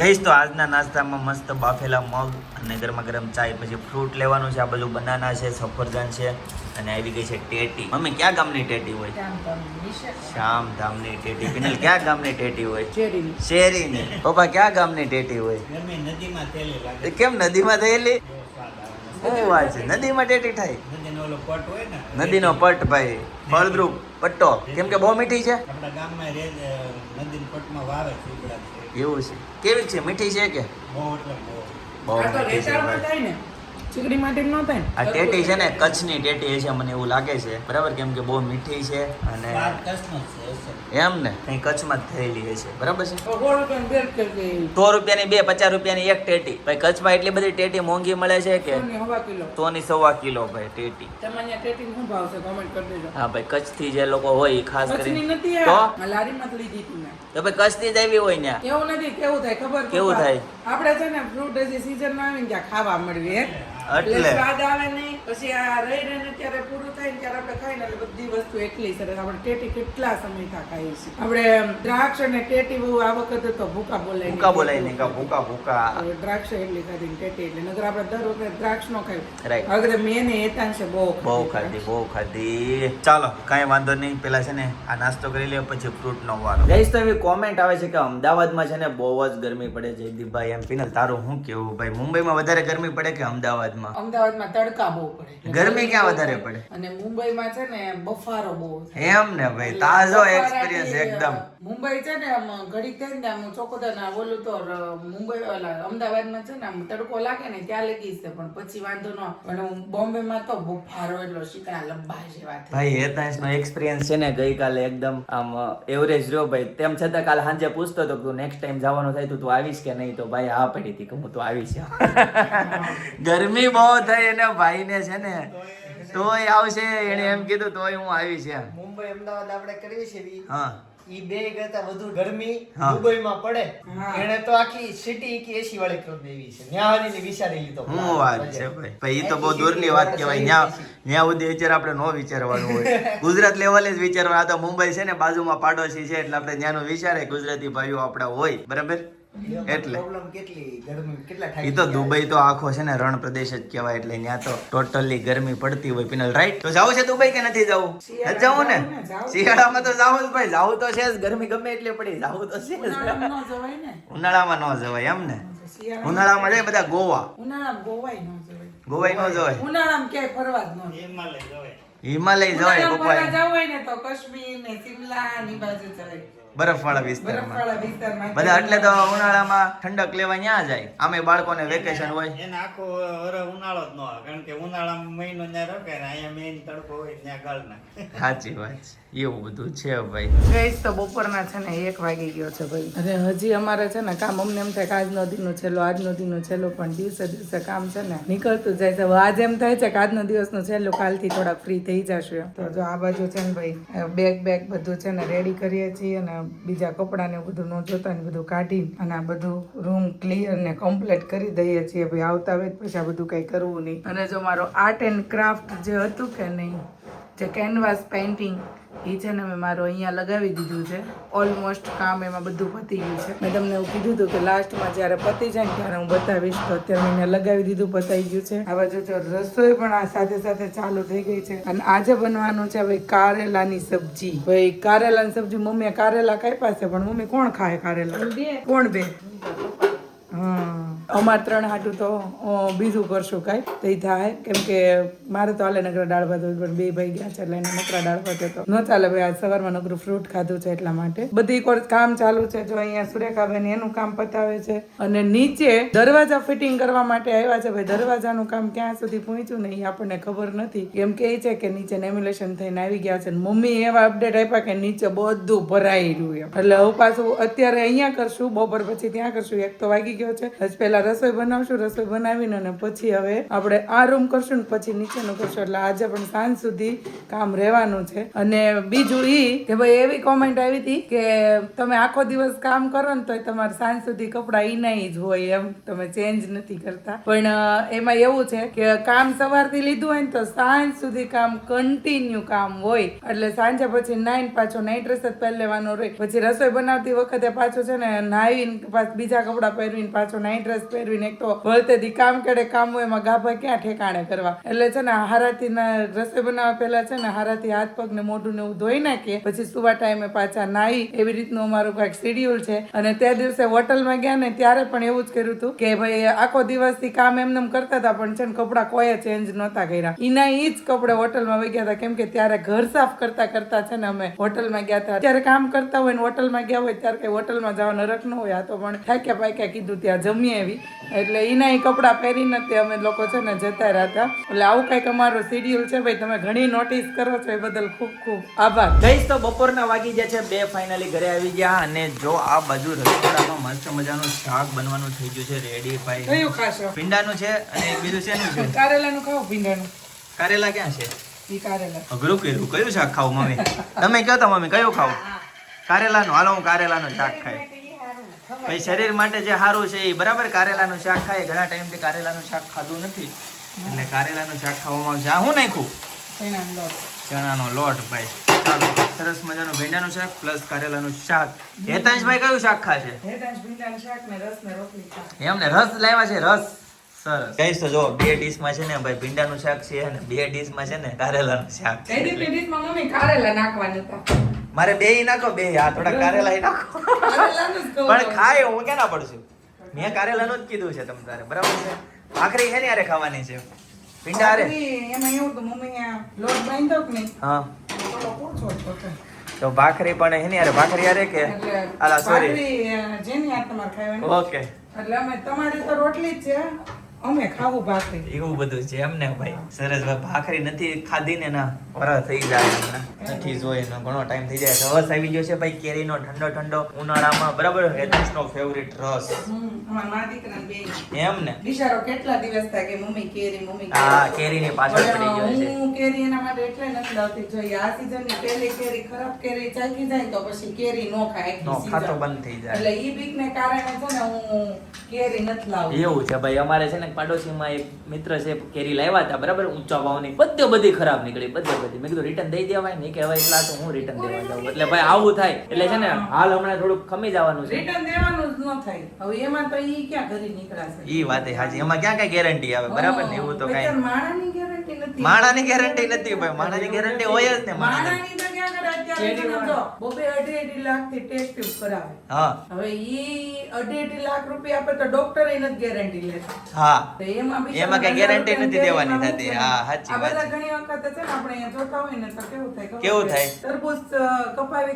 ગઈશ તો આજના નાસ્તામાં મસ્ત બાફેલા મગ અને ગરમા ગરમ ચાય, પછી ફ્રૂટ લેવાનું છે. આ બધું બનાના છે, સફરજન છે અને આવી ગઈ છે ટેટી. મમ્મી ક્યાં ગામની ટેટી હોય? શ્યામ ધામની ટેટી. પિનલ ક્યાં ગામની ટેટી હોય? શેરીની. પપ્પા ક્યાં ગામની ટેટી હોય? કેમ નદીમાં થયેલી? શું વાત છે, નદીમાં ટેટી થાય? નદીનો પટ ભાઈ, ફળદ્રુપ પટ્ટો. કેમ કે બહુ મીઠી છે. એવું છે. કેવી છે? મીઠી છે કે બહુ મીઠી છે ભાઈ? ચીકડી માટે ન થાય. આ ટેટી છે ને કચ્છની ટેટી છે, મને એવું લાગે છે. બરાબર, કેમ કે બહુ મીઠી છે અને એમ ને કઈ કચ્છમાં જ થયેલી હશે. બરાબર છે. 100 રૂપિયાની બે, 50 રૂપિયાની એક ટેટી. ભાઈ કચ્છમાં એટલી બધી ટેટી મોંઘી મળે છે કે 100 કિલો ભાઈ ટેટી. તમારે ટેટી શું ભાવ છે કોમેન્ટ કરી દેજો. હા ભાઈ, કચ્છ થી જે લોકો હોય ખાસ કરીને તો લારીમાં જ લીધી હતી મેં. તો ભાઈ કચ્છ થી જ આવી હોય ને. એવું નથી. કેવું થાય ખબર? કેવું થાય? આપણે છે ને ફ્રૂટ હજી સીઝન માં આવે ને ત્યાં ખાવા મળવી એટલે સ્વાદ આવે નહીં. પછી આ રહી રહીને ત્યારે પૂરું થાય ને ત્યારે આપણે ખાઈને એટલે બધી વસ્તુ એટલી સરસ. આપણે ટેટી કેટલા સમયથી ખાઈએ છીએ. આપણે દ્રાક્ષ અને ટેટી બહુ આ વખતે તો ભૂકા બોલાય નહીં ભૂકા દ્રાક્ષ એટલી ખાધી ટેટી એટલે નગર આપણે દર વખતે દ્રાક્ષ નો ખાય. રાઈટ. હવે મેં ને એતાંશે બહુ ખાધી. ચાલો કાંઈ વાંધો નહીં, પેલા છે ને આ નાસ્તો કરી લે પછી ફ્રૂટ નો વારો. ગઈશ તો એવી કોમેન્ટ આવે છે કે અમદાવાદમાં છે ને બહુ જ ગરમી પડે છે. જયદીપભાઈ એમ. પિનલ તારું શું કેવું ભાઈ? મુંબઈમાં વધારે ગરમી પડે કે અમદાવાદમાં? અમદાવાદમાં તડકા બહુ પડે. ગરમી ક્યાં વધારે પડે? અને મુંબઈમાં છે ને બફારો બહુ થાય. એમ ને ભાઈ, તાજો એક્સપિરિયન્સ એકદમ. મુંબઈ છે ને આમ ઘડીક થાય ને આમ ચોકોદાના બોલું તો મુંબઈ અમદાવાદમાં છે ને આમ તડકો લાગે ને ત્યાં લગી છે પણ પછી વાંધો ન. પણ બોમ્બેમાં તો બફારો એટલો શીકડા લંબા જેવા થાય. ભાઈ હેતાંશ નો એક્સપિરિયન્સ છે ને ગઈકાલે એકદમ આમ એવરેજ રહ્યો ભાઈ. તેમ છતાં કાલે સાંજે પૂછતો હતો કે તું નેક્સ્ટ ટાઈમ જવાનું થાય તો તું આવીશ કે નહીં? તો ભાઈ હા પડી હતી કે હું તો આવીશ. ગરમી બહુ થઈ અને ભાઈ ને છે ને તોય આવશે, એને એમ કીધું તોય હું આવીશ. મુંબઈ અમદાવાદ આપણે કરવી છે. હા, ઈ બે કરતા વધુ ગરમી દુબઈમાં પડે. એને તો આખી સિટી કે એસી વાળી કરી દેવી છે. ન્યાહાની વિચારી લીધો. હું વાત છે ભાઈ. ભાઈ ઈ તો બહુ દૂરની વાત કહેવાય. ન્યા સુધી વિચાર આપણે નો વિચારવાનું હોય. ગુજરાત લેવલે જ વિચારવાનું. આ તો મુંબઈ છે ને બાજુમાં પાડોશી છે એટલે આપણે ત્યાંનું વિચારે. ગુજરાતી ભાઈઓ આપણા હોય બરાબર. એટલે ઈ તો દુબઈ તો આખો છે ને રણ પ્રદેશ જ કહેવાય એટલે ત્યાં તો ટોટલી ગરમી પડતી હોય. Penal right. તો જાવું છે દુબઈ કે નથી જવું? જવું ને. શિયાળામાં તો જાવું જ ભાઈ. જાવું તો છે જ. ગરમી ગમે એટલી પડી જાવું તો છે જ. ઉનાળામાં ન જવાય એમ ને. ઉનાળામાં જાય બધા ગોવા. ગોવાય ન જવાય. ઉનાળામાં ક્યાંય ફરવા જ ન હિમાલય જવાય. પપ્પા જવું હોય ને તો કાશ્મીર ને શિમલા ની બાજુ જવાય. બરફવાળા વિસ્તારમાં બધા. એટલે તો ઉનાળામાં ઠંડક લેવા ત્યાં જાય. આમે બાળકોને વેકેશન હોય. એને આખો ઉનાળો જ ન હોય કારણ કે ઉનાળામાં મહિનો ત્યાં રોકાય ને અહીંયા મેઇન તડકો હોય ત્યાં ગાળના. સાચી વાત છે. એવું બધું છે ભાઈ. ગઈશ તો બપોરના છે ને 1 વાગી ગયો છે ભાઈ. અને હજી અમારે છે ને કામ અમને એમ થાય કે આજનો દિનનો છેલ્લો પણ દિવસે કામ છે ને નીકળતું જાય છે. આજ એમ થાય છે કે આજનો દિવસનો છેલ્લો, કાલથી થોડાક ફ્રી થઈ જશે. તો જો આ બાજુ છે ને ભાઈ બેગ બધું છે ને રેડી કરીએ છીએ અને બીજા કપડા ને બધું ન જોતા ને બધું કાઢી અને આ બધું રૂમ ક્લિયર ને કમ્પ્લીટ કરી દઈએ છીએ ભાઈ. આવતા વેત પછી આ બધું કઈ કરવું નહીં. અને જો મારો આર્ટ એન્ડ ક્રાફ્ટ જે હતું કે નહીં, જે કેનવાસ પેઇન્ટિંગ, એ છે ને મેં મારું અહીંયા લગાવી દીધું છે. ઓલમોસ્ટ કામ એમાં બધું પતી ગયું છે. મેં તમને એવું કીધું હતું કે લાસ્ટમાં જ્યારે પતી જાય ને ત્યારે હું બતાવીશ. તો અત્યારે મેં લગાવી દીધું, પતાઈ ગયું છે. આ બાજુ જો રસોઈ પણ આ સાથે સાથે ચાલુ થઈ ગઈ છે. અને આજે બનવાનું છે ભાઈ કારેલાની સબ્જી. ભાઈ કારેલાની સબ્જી મમ્મીએ કારેલા કાપ્યા છે પણ મમ્મી કોણ ખાય કારેલા? કોણ બે? હા, અમાર 3 હાટું તો બીજું કરશું કાંઈ તો થાય. કેમ કે મારે તો હાલે નકરા દાળ ભાત હોય પણ 2 ભાઈ ગયા છે એટલે એને નકરા દાળ ભાત તો ન ચાલે ભાઈ. આજ સવારમાં નકરું ફ્રૂટ ખાધું છે એટલા માટે. બધી કોર કામ ચાલુ છે. જો અહીંયા સુરેખાબેન એનું કામ પતાવે છે અને નીચે દરવાજા ફિટિંગ કરવા માટે આવ્યા છે ભાઈ. દરવાજાનું કામ ક્યાં સુધી પહોંચ્યું ને એ આપણને ખબર નથી. કેમ કે એ છે કે નીચે નેમ્યુલેશન થઈને આવી ગયા છે. મમ્મી એવા અપડેટ આપ્યા કે નીચે બધું ભરાઈ રહ્યું એમ. એટલે હવે પાછું અત્યારે અહીંયા કરશું, બપોર પછી ત્યાં કરશું. 1 તો વાગી ગયો છે. હજ પહેલા પેલા રસોઈ બનાવશું, રસોઈ બનાવીને અને પછી હવે આપણે આ રૂમ કરશું ને પછી નીચેનું કરશું. એટલે આજે પણ સાંજ સુધી કામ રહેવાનું છે. અને બીજું ઈ કે ભાઈ એવી કોમેન્ટ આવી હતી કે તમે આખો દિવસ કામ કરો ને તોય તમારે સાંજ સુધી કપડાં ઈનાઈ જ હોય એમ, તમે ચેન્જ નથી કરતા. પણ એમાં એવું છે કે કામ સવારથી લીધું હોય ને તો સાંજ સુધી કામ કન્ટિન્યુ કામ હોય. એટલે સાંજે પછી નાઈન પાછો નાઈટ ડ્રેસ જ પહેરી લેવાનો રહે. પછી રસોઈ બનાવતી વખતે પાછું છે ને નાહીને પાછું બીજા કપડાં પહેરવીને પાછો નાઈટ ડ્રેસ પહેરવીને એક તો વળતેથી કામ કેડે કામ હોય એમાં ગાભા ક્યાં ઠેકાણે કરવા. એટલે છે ને હારાથી રસોઈ બનાવવા પહેલા છે ને હારાથી હાથ પગ ને મોઢું ને એવું ધોઈ નાખીએ, પછી સુવા ટાઈમે પાછા નાહી. એવી રીતનું અમારું કઈક શેડ્યુલ છે. અને તે દિવસે હોટલમાં ગયા ને ત્યારે પણ એવું જ કર્યું હતું કે ભાઈ આખો દિવસથી કામ એમને કરતા હતા પણ છે ને કપડાં કોઈ ચેન્જ નહોતા કર્યા. એના ઈ જ કપડે હોટલમાં વહી ગયા હતા, કેમ કે ત્યારે ઘર સાફ કરતા કરતા છે ને અમે હોટલમાં ગયા હતા. ત્યારે કામ કરતા હોય ને હોટલમાં ગયા હોય ત્યારે કઈ હોટલમાં જવા નરક ન હોય. આ તો પણ થાક્યા પાક્યા કીધું ત્યાં જમીએ એવી. એટલે એના ઈ કપડાં પહેરીને તે અમે લોકો છે ને જતા રહ્યા. એટલે આવું કઈક અમારું શેડ્યુલ છે ભાઈ. તમે ઘણી નોટિસ કરો છો એ બદલ ખૂબ ખૂબ આભાર. ગઈશ તો બપોરના વાગી ગયા છે 2, ફાઇનલી ઘરે આવી ગયા. અને જો આ બાજુ રસોડામાં મસ્ત મજાનું શાક બનવાનું થઈ ગયું છે રેડી ભાઈ. કયું ખાશો? ભીંડાનું છે અને બીજું શેનું છે? કારેલાનું ખાઓ? ભીંડાનું? કારેલા ક્યાં છે? ઈ કારેલા. અઘરું કર્યું. કયું શાક ખાવું મમ્મી? તમે કહો તો મમ્મી કયું ખાવું? કારેલાનું. હાલો હું કારેલાનું શાક ખાય. ભાઈ શરીર માટે જે સારું છે એ બરાબર કારેલાનું શાક ખાય. ઘણા ટાઈમથી કારેલાનું શાક ખાધું નથી એટલે કારેલાનું શાક ખાવામાં આવશે. આ હું નાખ્યું? ચણાનો લોટ. ચણાનો લોટ ભાઈ. ચાલો સરસ મજાનું ભીંડાનું શાક પ્લસ કારેલાનું શાક. હેતાંશભાઈ કયું શાક ખાશે? હેતાંશ ભીંડાનું શાક ને રસ ને રોટલી ખાય. એમને રસ લાવ્યા છે. રસ સરસ. કહીશ તો જો 2 ડીશમાં છે ને ભાઈ ભીંડાનું શાક છે અને 2 ડીશમાં છે ને કારેલાનું શાક છે. એની ડીશમાં મમ્મી કારેલા નાખવાના હતા. મારે 2 નાખો 2. આ થોડા કારેલા નાખો. કારેલાનું જ કહું. પણ ખાય હું ક્યાં ના પડશું? મેં કારેલાનું જ કીધું છે તમ તારે. બરાબર છે. ભાખરી છે ને યારે ખાવાની છે. ભીંડા હારે. એમાં એવું તો મમ્મી આ લોટ બાંધ્યો કે નહીં? હા થોડો ઓછો જ હતો. તો ભાખરી પણ છે ને યારે. ભાખરી યારે કે એટલે આલા સોરી. ભાખરી જેની આ તમારે ખાવાની. ઓકે એટલે અમે તમારી તો રોટલી જ છે, અમે ખાવું ભાખરી. એવું બધું છે એમ ને ભાઈ. સરસ ભાઈ. ભાખરી નથી ખાધી ને ના વરા થઈ જાય હમણાં. નથી જોઈ ને ઘણો ટાઈમ થઈ જાય. રસ આવી ગયો છે ભાઈ કેરીનો ઠંડો ઠંડો ઉનાળામાં. બરાબર. હેતાંશનો ફેવરિટ રસ. અમારા મા દીકરાને બેય. એમ ને. બિચારો કેટલા દિવસ થાય કે મમ્મી કેરી મમ્મી હા કેરીની પાછળ પડી ગયો છે. હું કેરી એના માટે એટલે નથી લાવતી. જોઈએ આ સીઝનની પહેલી કેરી ખરાબ કેરી ચાખી જાય તો પછી કેરી નો ખાય નો આખી ખાતો season. બંધ થઈ જાય. એટલે ઈ બીકને કારણે છે ને હું કેરી નથી લાવતી. એવું છે ભાઈ. અમારે છે ને પાડોશીમાં એક મિત્ર છે કેરી લાવ્યા હતા બરાબર ઊંચા ભાવની. બધી ખરાબ નીકળી. બધી મેં કીધું રિટર્ન દઈ દેવાય નહીં કહેવાય એટલા તો હું રિટર્ન દેવા જાઉં. એટલે ભાઈ આવું થાય. એટલે છે ને હાલ હમણાં થોડુંક ખમી જવાનું છે. રિટર્ન દેવાનું જ ન થાય. હવે એમાં તો ઈ ક્યાં ઘરે નીકળાશે? ઈ વાત હાજી. એમાં ક્યાં કઈ ગેરંટી આવે? બરાબર ને. એવું તો કઈ માણાની ગેરંટી નથી. માણાની ગેરંટી નથી ભાઈ. માણાની ગેરંટી હોય જ ને. માણાની તો ક્યાં કરે અત્યારે છે ને જો, બબે 2.5 લાખથી ટેસ્ટ ટ્યુબ કરાવે. હા હવે ઈ 2.5 લાખ રૂપિયા આપે તો ડોક્ટર એ નથી ગેરંટી લેતા. હા તો એમાં બી એમાં કઈ guarantee નથી દેવાની થતી. હા, સાચી આ વાત બધા છે. ઘણી વખત છે ને આપણે અહીંયા જોતા હોય ને તો કેવું થાય ખબર કેવું છે? થાય? તરબૂચ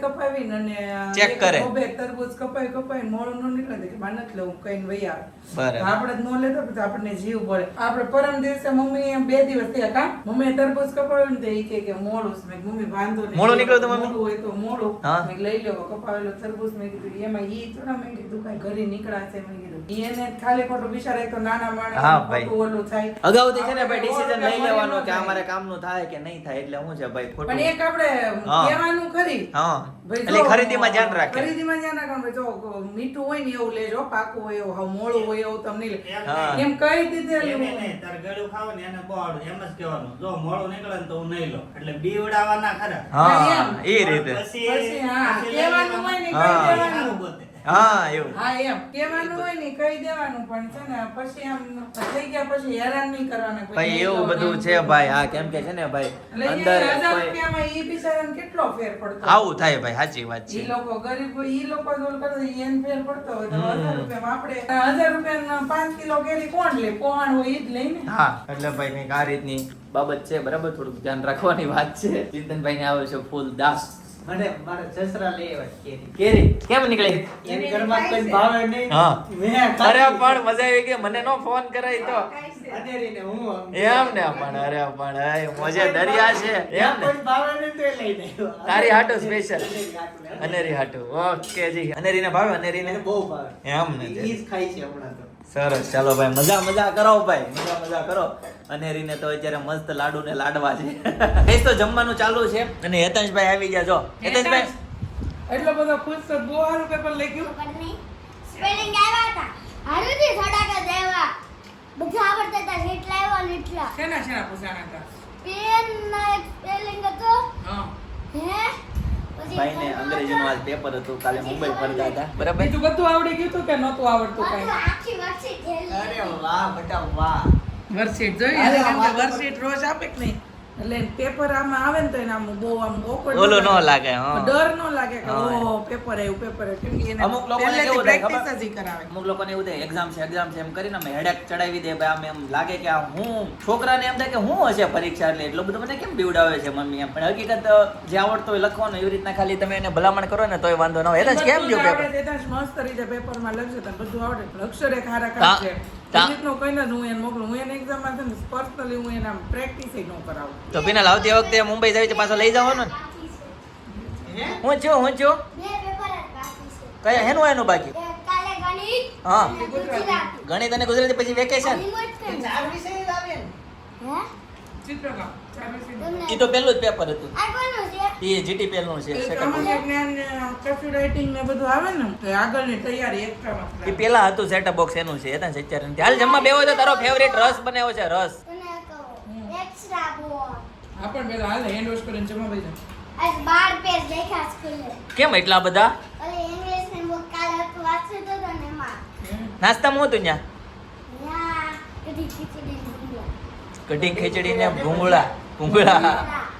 કપાવીને અને Check એક કરે. બબે તરબૂચ કપાવીને મોળું ન નીકળે તો કે બા નથી લેવું કઈને વહી આવે. બરાબર. આપણે જ ન લેતો તો આપણને જીવ બળે. આપણે પરમ દિવસે મમ્મી 2 દિવસ થયા કા મમ્મી તરબૂચ કપાવ્યું ને તો ઈ કે મોળું છે. મેં કીધું, મમ્મી વાંધો નહીં. મોળું નીકળ્યું તો મમ્મી? મોળું હોય તો મોળું. હા. મેં કીધું, લઈ લો કપાવેલો તરબૂચ. મેં કીધું એમાં ઈ થોડા. મેં કીધું કઈ ઘરે નીકળાશે. મેં કીધું ઈ એને ખાલી ખોટું બિચારા એક તો નાના માણસ હા, ભાઈ. ખોટું ઓલું થાય. અગાઉથી છે ને ભાઈ ડિસિઝન લઈ આપણે લેવાનું કે થાય. અમારે કામનું થાય કે નહીં થાય. એટલે હું છે ભાઈ પણ ખોટું. એક આપણે હા. કહેવાનું ખરી. હા ભાઈ એટલે જો, ખરીદીમાં ધ્યાન રાખે. ખરીદીમાં ધ્યાન રાખવાનું. જો મીઠું હોય ને એવું લેજો, પાકું હોય એવું, હાવ મોળું હોય એવું તમને નહીં લે. હા. એમ કહી એને દીધેલું. નહીં, તારે ગળું ખાવ ને એને બોવાડું. એમ જ કહેવાનું. જો મોળું નીકળે ને તો હું નહીં લઉં. એટલે બીવડાવવાના ખરા. હા એમ. એ રીતે. પછી હા પછી લઈ કહેવાનું હોય ને હા. કહી સારું દેવાનું. બોતે. હા એવું. હા એમ કહેવાનું હોય ને કહી દેવાનું. પણ છે ને પછી આમ થઈ ગયા પછી હેરાન નહીં કરવાના. ભાઈ એવું બધું છે ભાઈ. હા કેમ કે છે ને ભાઈ એટલે અંદર 1000 કોઈ રૂપિયામાં ઈ બિચારાને કેટલો ફેર પડતો. આવું થાય ભાઈ. સાચી વાત ઈ છે. લોકો ગરીબ હોય, ઈ લોકો જ ઓલું કરે, ઈ એને ફેર પડતો હોય તો 1000 રૂપિયામાં આપણે 1000 રૂપિયાના 5 કિલો કેરી કોણ લે? પોહાણ હોય ઈ જ લે ને. હા એટલે ભાઈ કંઈક આ રીતની બાબત છે. બરાબર. થોડુંક ધ્યાન રાખવાની વાત છે. ચિંતનભાઈ ને આવે છે ફૂલ દાસ. મને મારા સસરા લઈ આવ્યા કેરી. કેરી કેમ નીકળી? એની ઘરમાં કોઈ ભાવે નહીં. હા. મેં અરે ખાધી. પણ મજા આવી ગઈ. મને નો ફોન કરાય તો અનેરીને હું એમ ને પણ અરે પણ એ મોજે દરિયા છે એમ ને કોઈ ભાવે ને તો એ લઈને આવ્યો. તારી હાટુ સ્પેશિયલ અનેરી હાટુ ને. અનેરી હાટુ ઓકે જી અનેરીને ભાવે અનેરીને એને બહુ ભાવે. એમ ને ઈ જ ખાય છે હમણાં તો. સરસ ચાલો ભાઈ મજા કરો ભાઈ મજા કરો અનેરીને તો અત્યારે મસ્ત લાડુ ને લાડવા છે કઈ તો જમવાનું ચાલુ છે અને હેતંશભાઈ આવી ગયા જો હેતંશભાઈ એટલો બધો ખુશ તો બહુ સારું પેપર લખ્યું સ્પેલિંગ આવ્યા હતા હારુજી થોડાક જ આવ્યા બધા આવડતા હતા જેટલા આવ્યા ને એટલા શેના પૂછાના હતા પેન ના એક સ્પેલિંગ હતો હા હે પછી ભાઈને અંગ્રેજીનું આજ પેપર હતું કાલે મુંબઈ ફરતા હતા બરાબર બીજું બધું આવડી ગયું હતું કે નહોતું આવડતું બધું કઈ આખી વર્કશીટ થયેલી અરે વાહ બેટા વાહ. વર્કશીટ જોઈએ અરે કેમ કે વાહ. વર્કશીટ રોજ આપે કે નહીં એટલે પેપર આમાં આવે ને તો એને આમ બહુ આમ awkward ઓલું ન ન લાગે હા ડર ન લાગે કે હા. ઓ પેપર આવ્યું કેમ કે એને અમુક લોકોને પહેલેથી કેવું થાય practice ખબર? જ ઈ કરાવે અમુક લોકોને એવું થાય એક્ઝામ છે એમ કરીને અમે હેડેક ચડાવી દે ભાઈ આમ એમ લાગે કે આ હું છોકરાને એમ થાય કે હું હશે પરીક્ષા એટલે એટલું બધું મને કેમ બીવડાવે છે મમ્મી એમ પણ હકીકત જે આવડતું હોય લખવાનું એવી રીતના ખાલી તમે એને ભલામણ કરો ને તોય વાંધો ન હોય એટલે જ કેમ બધું જો જ પેપર આવડે, તે તો મસ્ત રીતે પેપરમાં લખશે તને બધું આવડે પણ અક્ષર એક હારા તા- કાઢ છે તા- ગણિતનું કહીને જ હું એને મોકલું હું એને એક્ઝામમાં છે ને પર્સનલી હું એને આમ પ્રેક્ટિસ ન કરાવું તો પીના લાવતી વખતે મુંબઈ જાવી તો પાછો લઈ જવાનો ને બાકી છે હે? હું છું બે પેપર જ બાકી છે કયા હેનું એનું બાકી એક કાલે ગણિત હા. અને ગુજરાતી ગણિત અને ગુજરાતી પછી વેકેશન રિમોટ એ ચાર વિષય જ આવે ને. હે ચિત્રકામ ચાલે છે. તમને એ તો પહેલું જ પેપર હતું આ કોનું છે એ જીટીપીએલ નું છે એ સેકન્ડ સામાન્ય જ્ઞાન ને cursive writing ને બધું આવે ને તો એ આગળની તૈયારી એક્સ્ટ્રામાં એ પેલા હતું સેટઅપ બોક્સ એનું છે હતા અત્યારે નથી. હાલ જમવા બેવો તો તારો ફેવરેટ રસ બનાવ્યો છે રસ તને કહો એક્સ્ટ્રા બોલ આ પણ પેલા હાલ હેન્ડ વોશ કરીને જમા ભાઈ આજ 12 પેજ લખ્યા સ્કૂલે કેમ એટલા બધા ઓલી ઇંગ્લિશ ને બુક કાલે હતું વાંચ્યું તો ને એમાં નાસ્તામાં હું હતું ત્યાં યા કઢી ખીચડી ને ભૂંગળા. કઢી ખીચડી ને ભૂંગળા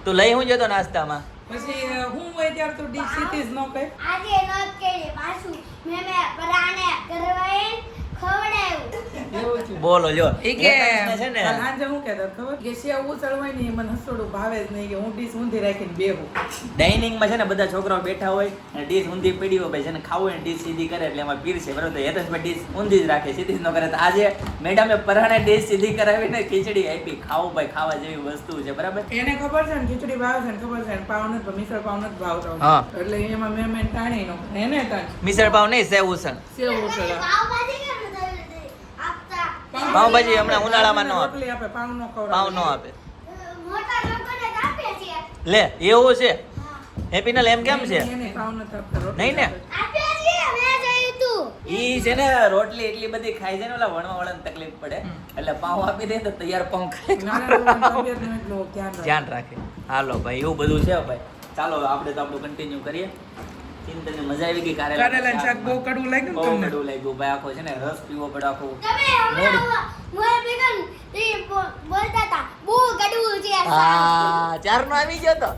તું લઈ હું જતો નાસ્તામાં પછી હું હોય ત્યારે તો ડીશ સીધી જ ન કહે આજે નોટ કરી પાછું મેં પરાણે કરવાઈ ખવડાવ્યું એવું છે બોલો જો એ કે હેતંશને છે ને કાલ સાંજે હું કહેતા ખબર કે સેવ ઉસળવાય ને એ મને હસોડું ભાવે જ નહીં કે હું ડીશ ઊંધી રાખીને બેહું ડાઇનિંગ માં છે ને બધા છોકરાઓ બેઠા હોય અને ડીશ ઊંધી પડી હોય ભાઈ છે ને ખાવું હોય ને ડીશ સીધી કરે એટલે એમાં પીરશે બરોબર તો હેતંશભાઈ ડીશ ઊંધી જ રાખે સીધી જ ન કરે તો આજે મેડમે પરાણે ડીશ સીધી કરાવીને ખીચડી આપી ખાવું ભાઈ ખાવા જેવી વસ્તુ છે બરાબર એને ખબર છે ને ખીચડી ભાવે છે ને ખબર છે ને પાવ નથી મિસળ પાવ નથી ભાવતો હા. એટલે એમાં મેં ટાણી નો એને તાણ મિસળ પાવ નહીં સેવ ઉસળ સેવ ઉસળ પાવભાજી કેમ નથી આપતા પાવભાજી હમણાં ઉનાળામાં ન આપે. રોટલી આપે પાવ નો ખવડાવે પાવ ન આપે મોટા લોકોને જ આપે છે લે એવું છે હા હેપીનલ એમ કેમ છે એને પાવ નથી આપતા રોટલી નહીં ને? આપે. આપે છે મેં જોયું તું ઈ છે ને રોટલી એટલી બધી ખાઈ છે ને ઓલા વણવા વાળાને તકલીફ પડે એટલે પાવ આપી દે તો તૈયાર પાવ ખાય નાના લોકોની તબિયતનું એટલું ધ્યાન રાખે. ધ્યાન રાખે હાલો ભાઈ એવું બધું છે ભાઈ ચાલો આપણે તો આપણું કન્ટિન્યુ કરીએ ચિંતન મજા આવી ગઈ કારેલાનું શાક બહુ કડવું લાગ્યું ને બહુ તમને? કડવું લાગ્યું ભાઈ આખો છે ને રસ પીવો પડે આખો તમે હમણાં મોય ભેગન બોલતા હતા બહુ ગડવું છે આ શાક. હા ચાર નો આવી ગયો તો